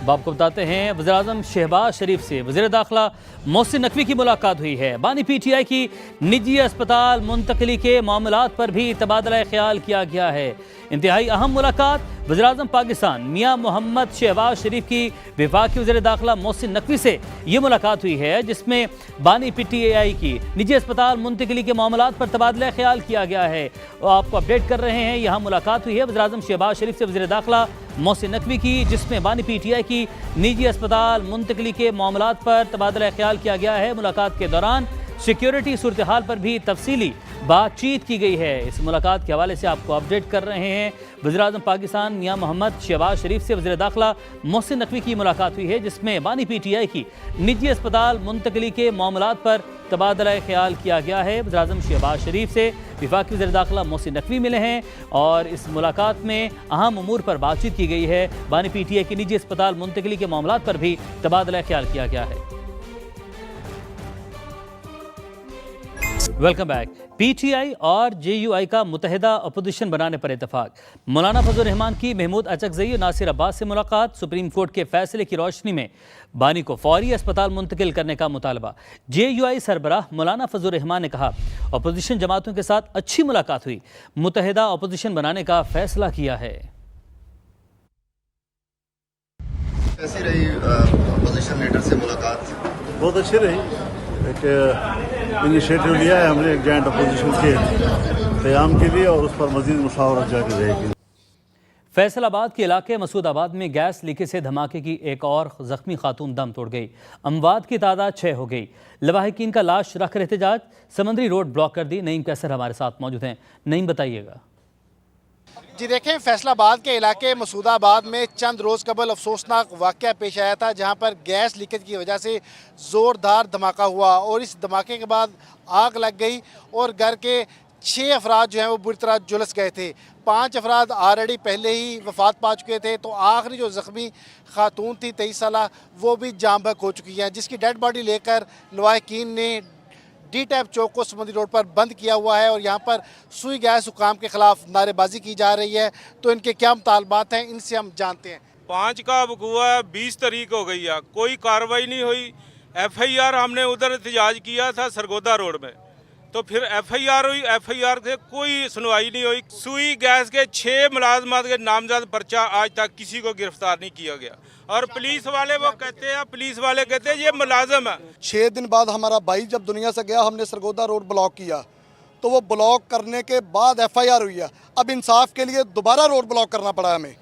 अब आपको बताते हैं वज़ीर-ए-आज़म शहबाज शरीफ से वज़ीर दाखिला मोहसिन नकवी की मुलाकात हुई है। बानी PTI की निजी अस्पताल मुंतकली के मामलात पर भी तबादला ख्याल किया गया है। इंतहाई अहम मुलाकात वज़ीर-ए-आज़म पाकिस्तान मियां मोहम्मद शहबाज शरीफ की वफाकी वज़ीर दाखिला मोहसिन नकवी से ये मुलाकात हुई है, जिसमें बानी PTI की निजी अस्पताल मुंतकली के मामलात पर तबादला ख्याल किया गया है। आपको अपडेट कर रहे हैं, यहाँ मुलाकात हुई है वज़ीर-ए-आज़म शहबाज शरीफ से वज़ीर दाखिला मोहसिन नकवी की, जिसमें बानी PTI की निजी अस्पताल मुंतकली के मामलात पर तबादला ख्याल किया गया है। मुलाकात के दौरान सिक्योरिटी सूरत हाल पर भी तफसीली बातचीत की गई है। इस मुलाकात के हवाले से आपको अपडेट कर रहे हैं। वज़ीर-ए-आज़म पाकिस्तान मियां मोहम्मद शहबाज शरीफ से वज़ीर दाखिला मोहसिन नकवी की मुलाकात हुई है, जिसमें बानी PTI की निजी अस्पताल मुंतकली के मामलात पर तबादला ख्याल किया गया है। वज़ीर-ए-आज़म शहबाज शरीफ से वफाकी वज़ीर दाखिला मोहसिन नकवी मिले हैं और इस मुलाकात में अहम उमूर पर बातचीत की गई है। बानी PTI की निजी अस्पताल मुंतकली के मामलात पर भी तबादला ख्याल किया गया है। Welcome back. PTI और JUI का मुतहदा अपोजिशन बनाने पर इतफाक। मौलाना फजल रहमान की महमूद अचकज़ई और नासिर अब्बास से मुलाकात। सुप्रीम कोर्ट के फैसले की रोशनी में बानी को फौरी अस्पताल मुंतकिल करने का मुतालबा। JUI सरबराह मौलाना फजल रहमान ने कहा अपोजिशन जमातों के साथ अच्छी मुलाकात हुई, मुतहदा अपोजिशन बनाने का फैसला किया है। कैसी रही अपोजिशन लीडर से मुलाकात? बहुत अच्छी रही। एक इनिशिएटिव लिया है हमने एक जॉइंट अपोजिशन के क़याम के लिए और उस पर मज़ीद मुशावरत जारी रहेगी। फैसलाबाद के इलाके मसूदाबाद में गैस लीकेज से धमाके की एक और ज़ख्मी खातून दम तोड़ गई। अमवात की तादाद 6 हो गई। लवाहिकीन का लाश रख कर एहतजाज। समंदरी रोड ब्लॉक कर दी। नईम कैसर हमारे साथ मौजूद हैं। नईम, बताइएगा। जी देखें, फैसलाबाद के इलाके मसूदाबाद में चंद रोज़ कबल अफसोसनाक वाक़या पेश आया था, जहां पर गैस लीकेज की वजह से ज़ोरदार धमाका हुआ और इस धमाके के बाद आग लग गई और घर के 6 अफराद जो हैं वो बुरी तरह झुलस गए थे। 5 अफराद ऑलरेडी पहले ही वफात पा चुके थे, तो आखिरी जो ज़ख्मी खातून थी 23 साला, वो भी जाम बहक हो चुकी है, जिसकी डेड बॉडी लेकर लवाहिकीन ने D-टैप चौक को समंदरी रोड पर बंद किया हुआ है और यहाँ पर सुई गैस हुकाम के खिलाफ नारेबाजी की जा रही है। तो इनके क्या मुतालबात हैं, इनसे हम जानते हैं। 5 का वकूआ 20 तारीख हो गई है, कोई कार्रवाई नहीं हुई। FIR हमने उधर एहतजाज किया था सरगोदा रोड में, तो फिर FIR हुई, FIR से कोई सुनवाई नहीं हुई। सुई गैस के 6 मुलाजमात के नामजद पर्चा आज तक किसी को गिरफ्तार नहीं किया गया और पुलिस वाले वो कहते हैं ये मुलाजम है। 6 दिन बाद हमारा भाई जब दुनिया से गया, हमने सरगोदा रोड ब्लॉक किया, तो वो ब्लॉक करने के बाद FIR हुई है। अब इंसाफ के लिए दोबारा रोड ब्लॉक करना पड़ा हमें।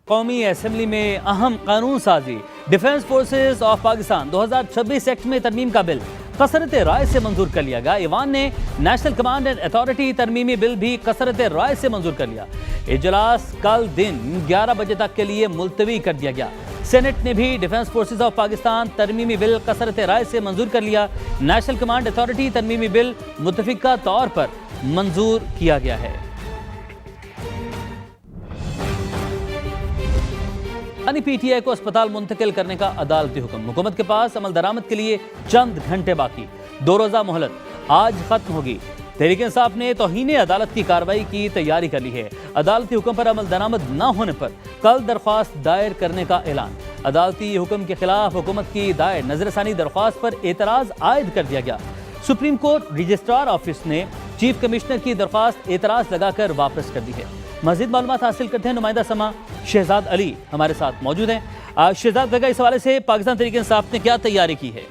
कौमी असम्बली में अहम कानून साजी। Defence forces of Pakistan 2026 act में तरमीम का बिल कसरत राय से मंजूर कर लिया गया। ईवान ने नेशनल कमांड एंड अथॉरिटी तरमीमी बिल भी कसरत राय से मंजूर कर लिया। इजलास कल दिन 11 बजे तक के लिए मुलतवी कर दिया गया। सेनेट ने भी डिफेंस फोर्सेज ऑफ पाकिस्तान तरमीमी बिल कसरत राय से मंजूर कर लिया। नेशनल कमांड अथॉरिटी तरमीमी बिल मुतफिका तौर पर मंजूर किया गया है। बानी PTI को अस्पताल मुंतकिल करने का अदालती हुक्म। हुकूमत के पास अमल दरामद के लिए चंद घंटे बाकी। 2 रोज़ा मोहलत आज खत्म होगी। तहरीक इंसाफ ने तौहीन अदालत की कार्रवाई की तैयारी कर ली है। अदालती हुक्म पर अमल दरामद न होने पर कल दरख्वास्त दायर करने का ऐलान। अदालती हुक्म के खिलाफ हुकूमत की दायर नजरसानी दरख्वास्त पर एतराज़ आयद कर दिया गया। सुप्रीम कोर्ट रजिस्ट्रार ऑफिस ने चीफ कमिश्नर की दरख्वास्त एतराज़ लगाकर वापस कर दी है। मज़ीद मालूमात हासिल करते हैं। नुमाइंदा समा शहजाद अली हमारे साथ मौजूद हैं। शहजाद बेगा, इस हवाले से पाकिस्तान तहरीक इंसाफ ने क्या तैयारी की है?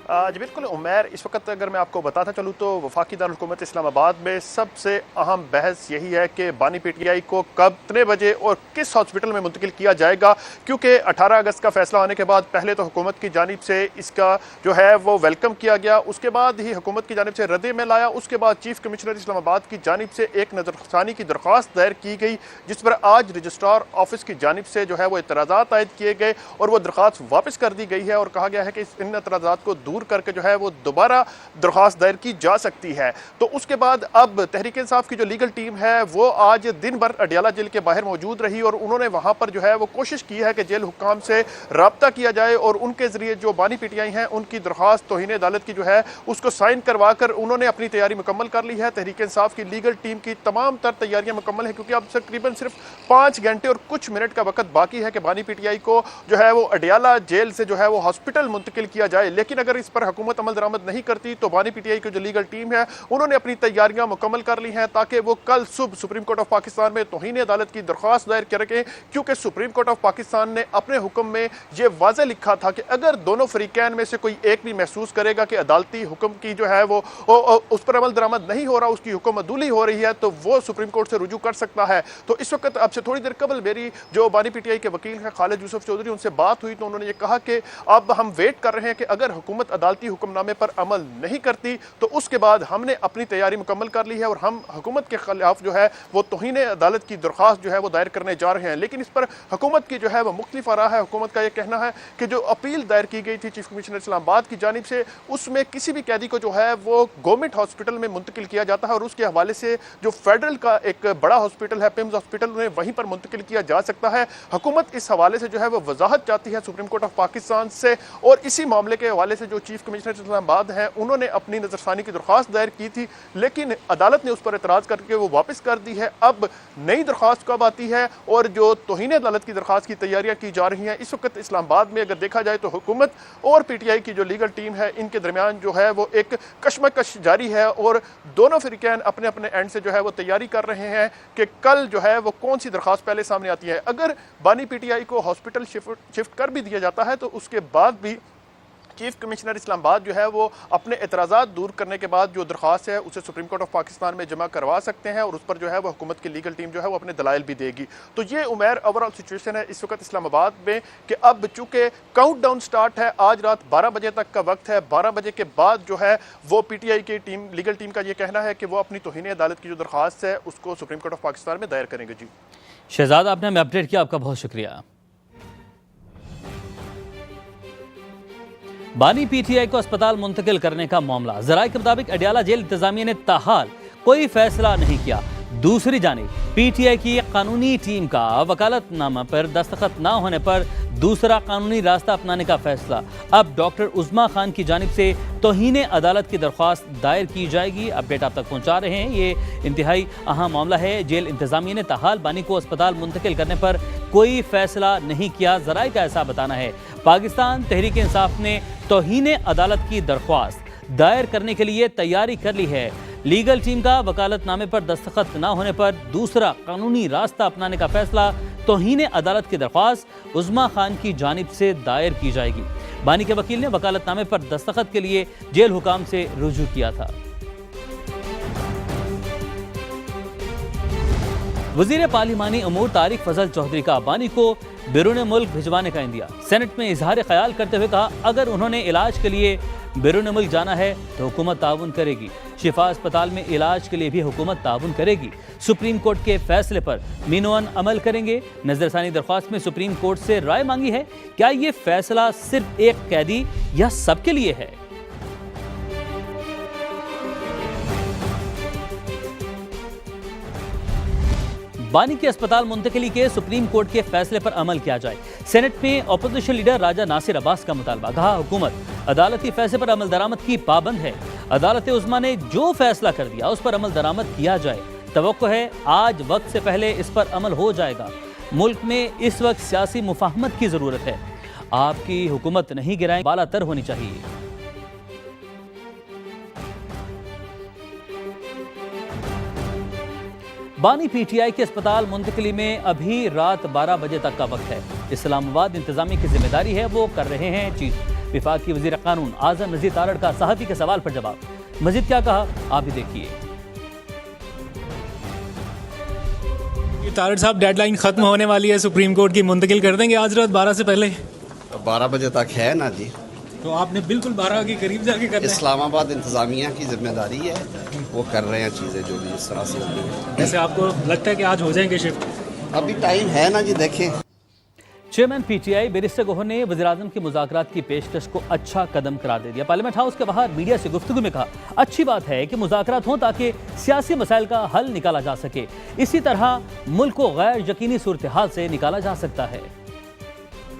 जी बिल्कुल उमैर, इस वक्त अगर मैं आपको बताता चलूँ तो वफाकी दारुल हुकूमत इस्लामाबाद में सबसे अहम बहस यही है कि बानी PTI को कब, कितने बजे और किस हॉस्पिटल में मुंतकिल किया जाएगा, क्योंकि 18 अगस्त का फैसला होने के बाद पहले तो हुकूमत की जानिब से इसका जो है वो वेलकम किया गया, उसके बाद ही हुकूमत की जानिब से रद्द में लाया, उसके बाद चीफ कमिश्नर इस्लामाबाद की जानिब से एक नजरसानी की दरख्वास्त दायर की गई, जिस पर आज रजिस्ट्रार ऑफिस की जानिब से जो है वो एतराज़ात आयद किए गए और वो दरख्वास्त वापस कर दी गई है और कहा गया है कि इन एतराज़ात को दूर मंजूर करके जो है वो दोबारा दरख्वास्त दायर की जा सकती है। तो उसके बाद अब तहरीक इंसाफ की जो लीगल टीम है वो आज दिन भर अडियाला जेल के बाहर मौजूद रही और उन्होंने वहाँ पर जो है वो कोशिश की है कि जेल हुक्काम से रब्ता किया जाए और उनके ज़रिए जो बानी पीटीआई हैं उनकी दरख्वास्त तौहीन अदालत की जो है उसको साइन करवा कर उन्होंने अपनी तैयारी मुकम्मल कर ली है। तहरीक इंसाफ की लीगल टीम की तमाम तर तैयारियां मुकम्मल हैं क्योंकि अब तकरीबन सिर्फ 5 घंटे और कुछ मिनट का वक्त बाकी है कि बानी पीटीआई को जो है वो अडियाला जेल से जो है वो हॉस्पिटल मुंतकिल किया जाए। लेकिन अगर इस पर हुकूमत अमल दरामद नहीं करती तो बानी पीटीआई की जो लीगल टीम है उन्होंने अपनी तैयारियां मुकम्मल कर ली हैं ताकि वो कल सुबह सुप्रीम कोर्ट ऑफ पाकिस्तान में तौहीन अदालत की दरख्वास्त दायर कर रखें, क्योंकि सुप्रीम कोर्ट ऑफ पाकिस्तान ने अपने हुक्म में ये वाज़े लिखा था कि अगर दोनों फरीकैन में से कोई एक भी महसूस करेगा कि अदालती हुक्म की जो है वो उस पर अमल दरामद नहीं हो रहा, उसकी हुक्म अदूली हो रही है, तो वो सुप्रीम कोर्ट से रुजू कर सकता है। तो इस वक्त अब से थोड़ी देर कबल मेरी जो बानी पीटीआई के वकील हैं खालिद यूसुफ चौधरी, उनसे बात हुई तो उन्होंने ये कहा कि अब हम वेट कर रहे हैं कि अगर हुकूमत अदालती हुक्मनामे पर अमल नहीं करती तो उसके बाद हमने अपनी तैयारी मुकम्मल कर ली है और हम हुकूमत के खिलाफ जो है वो तौहीन अदालत की दरख्वास्त जो है वो दायर करने जा रहे हैं। लेकिन इस पर हुकूमत की जो है वो मुख्तलिफ आ रहा है। हुकूमत का ये कहना है कि जो अपील दायर की गई थी चीफ कमिश्नर इस्लामाबाद की जानिब से उसमें किसी भी कैदी को जो है वो गवर्नमेंट हॉस्पिटल में मुंतकिल किया जाता है और उसके हवाले से जो फेडरल का एक बड़ा हॉस्पिटल है पिम्स हॉस्पिटल, उन्हें वहीं पर मुंतकिल किया जा सकता है। हुकूमत इस हवाले से जो है वो वजाहत चाहती है सुप्रीम कोर्ट ऑफ पाकिस्तान से और इसी मामले के हवाले से जो चीफ कमिश्नर इस्लामाबाद हैं उन्होंने अपनी नजरसानी की दरख्वास्त दायर की थी, लेकिन अदालत ने उस पर एतराज़ करके वो वापस कर दी है। अब नई दरख्वास्त कब आती है और जो तौहीन अदालत की दरख्वास्त की तैयारियां की जा रही हैं, इस वक्त इस्लामाबाद में अगर देखा जाए तो हुकूमत और पीटीआई की जो लीगल टीम है इनके दरमियान जो है वो एक कशमकश जारी है और दोनों फिरकैन अपने अपने एंड से जो है वो तैयारी कर रहे हैं कि कल जो है वो कौन सी दरख्वास्त पहले सामने आती है। अगर बानी पीटीआई को हॉस्पिटल शिफ्ट कर भी दिया जाता है तो उसके बाद भी चीफ कमिश्नर इस्लामाबाद जो है वो अपने एतराज़ात दूर करने के बाद जो दरख्वास्त है उसे सुप्रीम कोर्ट ऑफ पाकिस्तान में जमा करवा सकते हैं और उस पर जो है वो हुकूमत की लीगल टीम जो है वो अपने दलाइल भी देगी। तो ये उमैर ओवरऑल सिचुएशन है इस वक्त इस्लामाबाद में कि अब चूँकि काउंटडाउन स्टार्ट है, आज रात 12 बजे तक का वक्त है। 12 बजे के बाद जो है वो पीटीआई की टीम लीगल टीम का ये कहना है कि वो अपनी तौहीन अदालत की जो दरख्वास्त है उसको सुप्रीम कोर्ट ऑफ पाकिस्तान में दायर करेंगे। जी शहजाद, आपने हमें अपडेट किया, आपका बहुत शुक्रिया। बानी पीटीआई को अस्पताल मुंतकिल करने का मामला, ज़राए के मुताबिक अडियाला जेल इंतजामिया ने ताहाल कोई फैसला नहीं किया। दूसरी जानिब पीटीआई की कानूनी टीम का वकालतनामा पर दस्तखत न होने पर दूसरा कानूनी रास्ता अपनाने का फैसला। अब डॉक्टर उज़्मा खान की जानिब से तौहीन अदालत की दरख्वास्त दायर की जाएगी। अपडेट आप तक पहुंचा रहे हैं। ये इंतहाई अहम मामला है। जेल इंतजामिया ने ताहाल बानी को अस्पताल मुंतकिल करने पर कोई फैसला नहीं किया। ज़राए का ऐसा बताना है। पाकिस्तान तहरीक इंसाफ ने तौहीन अदालत की दरख्वास्त दायर करने के लिए तैयारी कर ली है। लीगल टीम का वकालतनामे पर दस्तखत न होने पर दूसरा कानूनी रास्ता अपनाने का फैसला। तौहीन अदालत की दरख्वास्त उज़्मा खान की जानिब से दायर की जाएगी। बानी के वकील ने वकालतनामे पर दस्तखत के लिए जेल हुकाम से रुजू किया था। वज़ीर पार्लिमानी अमूर तारिक फजल चौधरी का बानी को बैरून मुल्क भिजवाने का इंदिया। सेनेट में इजहार ख्याल करते हुए कहा, अगर उन्होंने इलाज के लिए बैरून मुल्क जाना है तो हुकूमत ताउन करेगी। शिफा अस्पताल में इलाज के लिए भी हुकूमत ताउन करेगी। सुप्रीम कोर्ट के फैसले पर मीनोन अमल करेंगे। नजरसानी दरख्वास्त में सुप्रीम कोर्ट से राय मांगी है। क्या ये फैसला सिर्फ एक कैदी या सबके लिए है? बानी के अस्पताल मुंतकिली के सुप्रीम कोर्ट के फैसले पर अमल किया जाए। सेनेट में अपोजिशन लीडर राजा नासिर अब्बास का मुतालबा। कहा, हुकूमत अदालती फैसले पर अमल दरामद की पाबंद है। अदालत उज़्मा ने जो फैसला कर दिया उस पर अमल दरामद किया जाए। तवक्को है आज वक्त से पहले इस पर अमल हो जाएगा। मुल्क में इस वक्त सियासी मुफाहमत की जरूरत है। आपकी हुकूमत नहीं गिराएं, बालातर होनी चाहिए। बानी पीटीआई के अस्पताल मुंतकिली में अभी रात 12 बजे तक का वक्त है। इस्लामाबाद इंतजामिया की जिम्मेदारी है, वो कर रहे हैं चीज। विफाकी वज़ीर कानून आज़म नज़ीर तारड़ का सहाफ़ी के सवाल पर जवाब। मजीद क्या कहा, आप भी देखिए। तारड़ साहब, डेडलाइन खत्म होने वाली है सुप्रीम कोर्ट की, मुंतकिल कर देंगे आज रात 12 से पहले? 12 बजे तक है ना जी, तो आपने बिल्कुल 12 के करीब जाके करना है। इस्लामाबाद इंतजामिया की जिम्मेदारी है, वो कर रहे हैं चीज़ें जो भी इस तरह से होती हैं। वैसे आपको लगता है कि आज हो जाएंगे शिफ्ट? अभी टाइम है ना जी, देखें। चेयरमैन पीटीआई बैरिस्टर गोहर ने वज़ीर-ए-आज़म की मुज़ाकरात की पेशकश को अच्छा कदम करार दे दिया। पार्लियामेंट हाउस के बाहर मीडिया से गुफ्तगू में कहा, अच्छी बात है कि मुज़ाकरात हों ताकि सियासी मसाइल का हल निकाला जा सके। इसी तरह मुल्क को गैर यकीनी सूरत हाल से निकाला जा सकता है।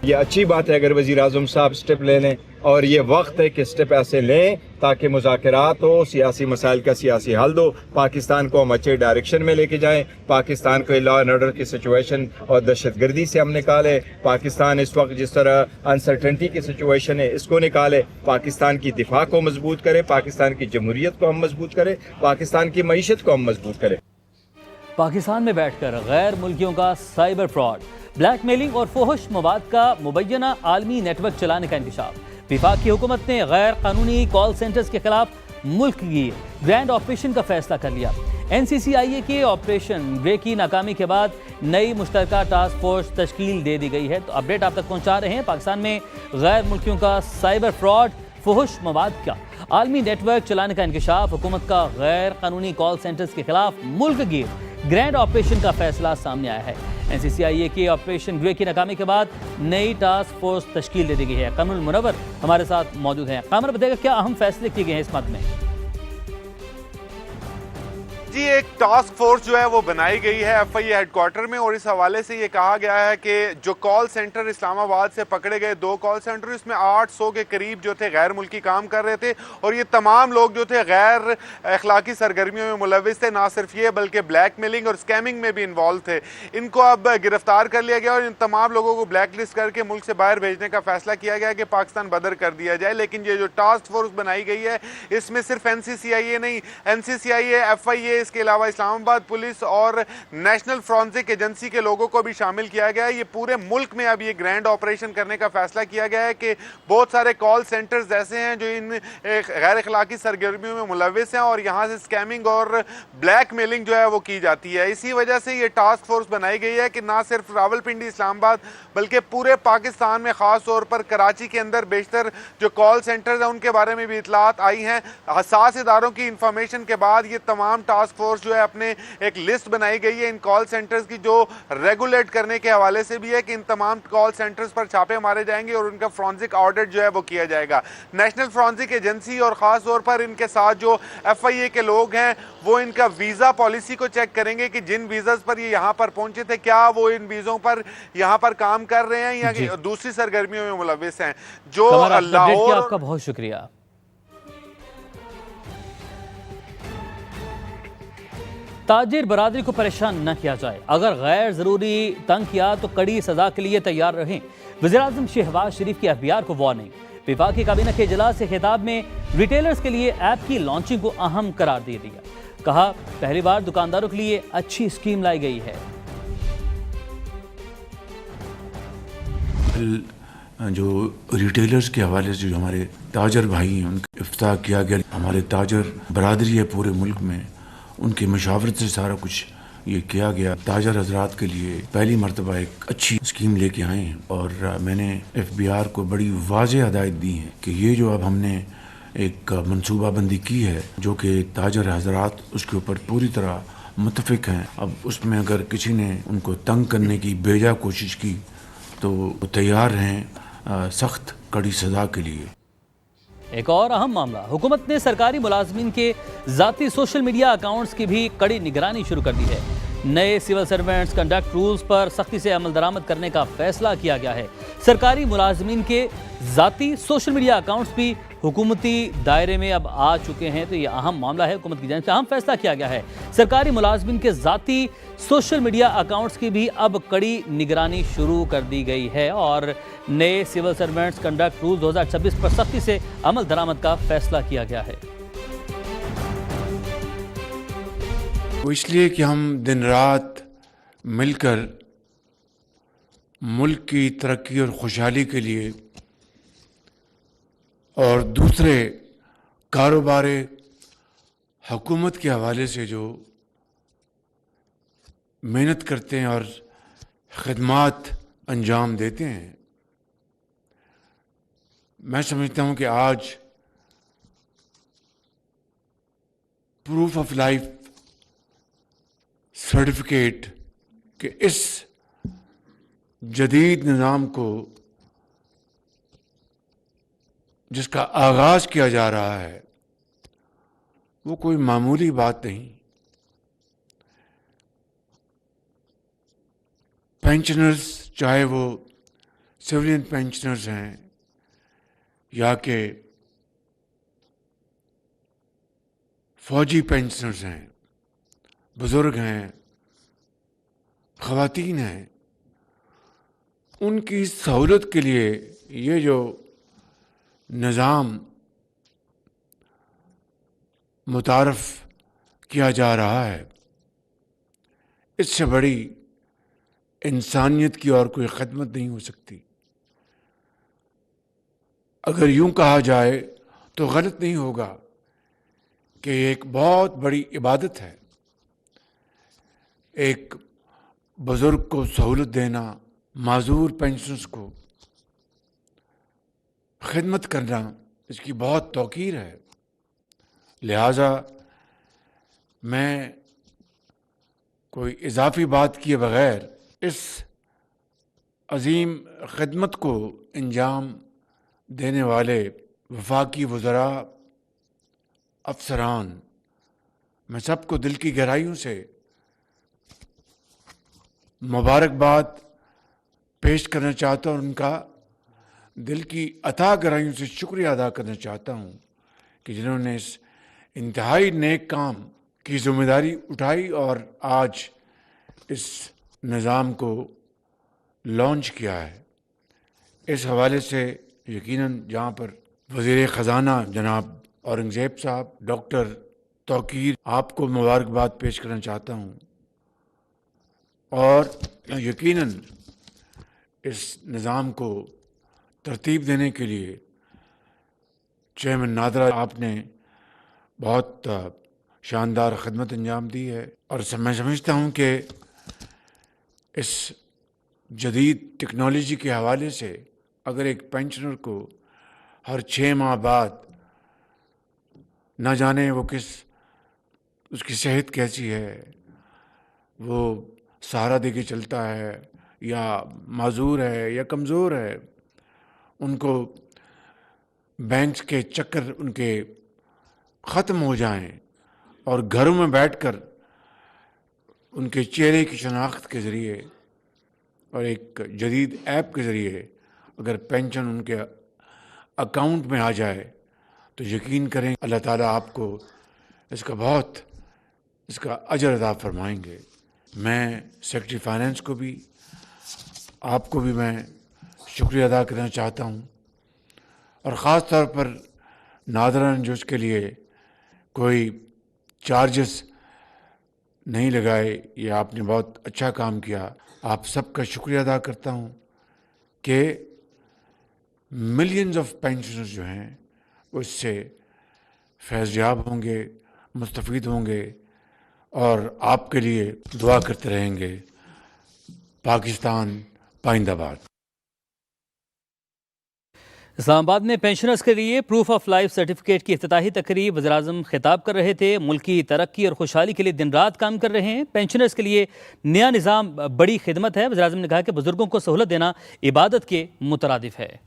ये अच्छी बात है अगर वज़ीर-ए-आज़म साहब स्टेप ले लें, और ये वक्त है कि स्टेप ऐसे लें ताकि मुज़ाकरात हो, सियासी मसाइल का सियासी हल दो, पाकिस्तान को हम अच्छे डायरेक्शन में लेके जाएं, पाकिस्तान को लॉ एंड ऑर्डर की सिचुएशन और दहशतगर्दी से हम निकालें, पाकिस्तान इस वक्त जिस तरह अनसर्टेनिटी की सिचुएशन है इसको निकालें, पाकिस्तान की दिफा को मजबूत करें, पाकिस्तान की जमहूरियत को हम मजबूत करें, पाकिस्तान की मईशत को हम मजबूत करें। पाकिस्तान में बैठकर गैर मुल्कियों का साइबर फ्रॉड, ब्लैक मेलिंग और फोहश मवाद का मुबैना आलमी नेटवर्क चलाने का इंकशाफ। विफाक की हुकूमत ने गैर कानूनी कॉल सेंटर्स के खिलाफ मुल्क की ग्रैंड ऑपरेशन का फैसला कर लिया। NCCIA के ऑपरेशन ग्रे की नाकामी के बाद नई मुश्तरका टास्क फोर्स तश्कील दे दी गई है। तो अपडेट आप तक पहुंचा रहे हैं। पाकिस्तान में गैर मुल्कियों का साइबर फ्रॉड, फोहश मवाद का आलमी नेटवर्क चलाने का इंकशाफ, हुकूमत का गैर कानूनी कॉल सेंटर्स के खिलाफ मुल्क की ग्रैंड ऑपरेशन का फैसला सामने आया है। NCCIA के ऑपरेशन ग्रे की नाकामी के बाद नई टास्क फोर्स तश्कील दे दी गई है। कमरुल मुनव्वर हमारे साथ मौजूद हैं। कामर बताएगा क्या अहम फैसले किए गए हैं इस मद में? जी, एक टास्क फोर्स जो है वो बनाई गई है FIA हेडक्वार्टर में, और इस हवाले से ये कहा गया है कि जो कॉल सेंटर इस्लामाबाद से पकड़े गए 2 कॉल सेंटर, इसमें 800 के करीब जो थे गैर मुल्की काम कर रहे थे, और ये तमाम लोग जो थे गैर अखलाकी सरगर्मियों में मुलविस थे। ना सिर्फ ये बल्कि ब्लैक मेलिंग और स्कैमिंग में भी इन्वॉल्व थे। इनको अब गिरफ्तार कर लिया गया और इन तमाम लोगों को ब्लैक लिस्ट करके मुल्क से बाहर भेजने का फैसला किया गया कि पाकिस्तान बदर कर दिया जाए। लेकिन ये जो टास्क फोर्स बनाई गई है इसमें सिर्फ NCCIA नहीं, NCCIA, FIA, इसके अलावा इस्लामाबाद पुलिस और नेशनल फॉरेंसिक एजेंसी के लोगों को भी शामिल किया गया है। ये पूरे मुल्क में अब ये ग्रैंड ऑपरेशन करने का फैसला किया गया है कि बहुत सारे कॉल सेंटर्स ऐसे हैं जो इन गैर अखलाकी सरगर्मियों में मुलविस हैं, और यहाँ से स्कैमिंग और ब्लैक मेलिंग जो है वो की जाती है। इसी वजह से ये टास्क फोर्स बनाई गई है कि ना सिर्फ रावलपिंडी, इस्लामाबाद, बल्कि पूरे पाकिस्तान में ख़ास तौर पर कराची के अंदर बेशतर जो कॉल सेंटर्स हैं उनके बारे में भी इतलात आई हैं। हसास इदारों की इंफॉर्मेशन के बाद ये तमाम टास्क फोर्स जो है अपने एक लिस्ट बनाई गई है इन कॉल सेंटर्स की, जो रेगुलेट करने के हवाले से भी है कि इन तमाम कॉल सेंटर्स पर छापे मारे जाएंगे और उनका फॉरेंसिक ऑडिट जो है वो किया जाएगा। नेशनल फॉरेंसिक एजेंसी और ख़ास तौर पर इनके साथ जो FIA के लोग हैं वो इनका वीज़ा पॉलिसी को चेक करेंगे कि जिन वीज़ा पर ये यहाँ पर पहुंचे थे क्या वो इन वीज़ों पर यहाँ पर काम कर रहे हैं या दूसरी सरगर्मियों में मुलविस हैं। जो लाहौर, आपका बहुत शुक्रिया। ताजिर बरादरी को परेशान न किया जाए, अगर गैर ज़रूरी तंग किया तो कड़ी सज़ा के लिए तैयार रहें। वज़ीर-ए-आज़म शहबाज शरीफ की अखबार को वार्निंग। वफाकी काबीना के इजलास से खिताब में रिटेलर्स के लिए ऐप की लॉन्चिंग को अहम करार दे दिया। कहा, पहली बार दुकानदारों के लिए अच्छी स्कीम लाई गई है। जो रिटेलर्स के हवाले से जो हमारे ताजर भाई हैं उनका इफ्ताह किया गया। हमारे ताजर बरादरी है पूरे मुल्क में, उनकी मशावरत से सारा कुछ ये किया गया। ताजर हजरात के लिए पहली मरतबा एक अच्छी स्कीम लेके आए हैं, और मैंने FBR को बड़ी वाज़ेह हदायत दी है कि ये जो अब हमने एक मनसूबाबंदी की है जो कि ताजर हजरात उसके ऊपर पूरी तरह मुतफिक हैं, अब उसमें अगर किसी ने उनको तंग करने की बेजा कोशिश की तो तैयार हैं सख्त कड़ी सज़ा के लिए। एक और अहम मामला, हुकूमत ने सरकारी मुलाजमीन के ज़ाती सोशल मीडिया अकाउंट्स की भी कड़ी निगरानी शुरू कर दी है। नए सिविल सर्वेंट्स कंडक्ट रूल्स पर सख्ती से अमल दरामद करने का फैसला किया गया है। सरकारी मुलाजमीन के ज़ाती सोशल मीडिया अकाउंट्स भी हुकूमती दायरे में अब आ चुके हैं। तो ये अहम मामला है, हुकूमत की जानिब से अहम फैसला किया गया है। सरकारी मुलाजमीन के ज़ाती सोशल मीडिया अकाउंट्स की भी अब कड़ी निगरानी शुरू कर दी गई है, और नए सिविल सर्वेंट्स कंडक्ट रूल 2026 पर सख्ती से अमल दरामद का फैसला किया गया है। वो इसलिए कि हम दिन रात मिलकर मुल्क की तरक्की और खुशहाली के लिए और दूसरे कारोबार हुकूमत के हवाले से जो मेहनत करते हैं और खिदमात अंजाम देते हैं, मैं समझता हूँ कि आज प्रूफ ऑफ लाइफ सर्टिफिकेट के इस जदीद निज़ाम को जिसका आगाज़ किया जा रहा है वो कोई मामूली बात नहीं। पेंशनर्स, चाहे वो सिविलियन पेंशनर्स हैं या कि फौजी पेंशनर्स हैं, बुज़ुर्ग हैं, ख़वातीन हैं, उनकी सहूलत के लिए ये जो निज़ाम मुतारफ़ किया जा रहा है, इससे बड़ी इंसानियत की और कोई खिदमत नहीं हो सकती। अगर यूं कहा जाए तो गलत नहीं होगा कि ये एक बहुत बड़ी इबादत है। एक बुज़ुर्ग को सहूलत देना, माजूर पेंशनर्स को खिदमत करना, इसकी बहुत तौकीर है। लिहाजा मैं कोई इजाफी बात किए बगैर इस अजीम खिदमत को अंजाम देने वाले वफाकी वज़रा, अफसरान, मैं सबको दिल की गहराइयों से मुबारकबाद पेश करना चाहता हूँ, उनका दिल की अथाह गहराइयों से शुक्रिया अदा करना चाहता हूँ कि जिन्होंने इस इंतहाई नेक काम की ज़िम्मेदारी उठाई और आज इस निज़ाम को लॉन्च किया है। इस हवाले से यकीनन जहाँ पर वज़ीर ख़ज़ाना जनाब औरंगज़ेब साहब, डॉक्टर तौकीर, आपको मुबारकबाद पेश करना चाहता हूँ और यकीनन इस निज़ाम को तरतीब देने के लिए चेयरमैन नादरा, आपने बहुत शानदार खिदमत अंजाम दी है और मैं समझता हूँ कि इस जदीद टेक्नोलॉजी के हवाले से अगर एक पेंशनर को हर 6 माह बाद न जाने वो उसकी सेहत कैसी है, वो सहारा दे के चलता है या माजूर है या कमज़ोर है, उनको बैंक्स के चक्कर उनके ख़त्म हो जाएं और घरों में बैठकर उनके चेहरे की शनाख्त के ज़रिए और एक जदीद ऐप के ज़रिए अगर पेंशन उनके अकाउंट में आ जाए तो यकीन करें अल्लाह ताला आपको इसका अजर अदा फरमाएंगे। मैं सेक्रेटरी फाइनेंस को भी, आपको भी मैं शुक्रिया अदा करना चाहता हूँ और ख़ास तौर पर नादरा ने जो उसके लिए कोई चार्जेस नहीं लगाए, ये आपने बहुत अच्छा काम किया। आप सबका शुक्रिया अदा करता हूँ कि मिलियंस ऑफ पेंशनर्स जो हैं वो इससे फैज़याब होंगे, मुस्तफ़ीद होंगे और आपके लिए दुआ करते रहेंगे। पाकिस्तान पाइंदाबाद। इस्लामाबाद में पेंशनर्स के लिए प्रूफ ऑफ लाइफ सर्टिफिकेट की इफ्तिताही तकरीब वज़ीर-ए-आज़म खिताब कर रहे थे। मुल्क की तरक्की और खुशहाली के लिए दिन रात काम कर रहे हैं। पेंशनर्स के लिए नया निज़ाम बड़ी खिदमत है। वज़ीर-ए-आज़म ने कहा कि बुजुर्गों को सहूलत देना इबादत के मुतरादिफ है।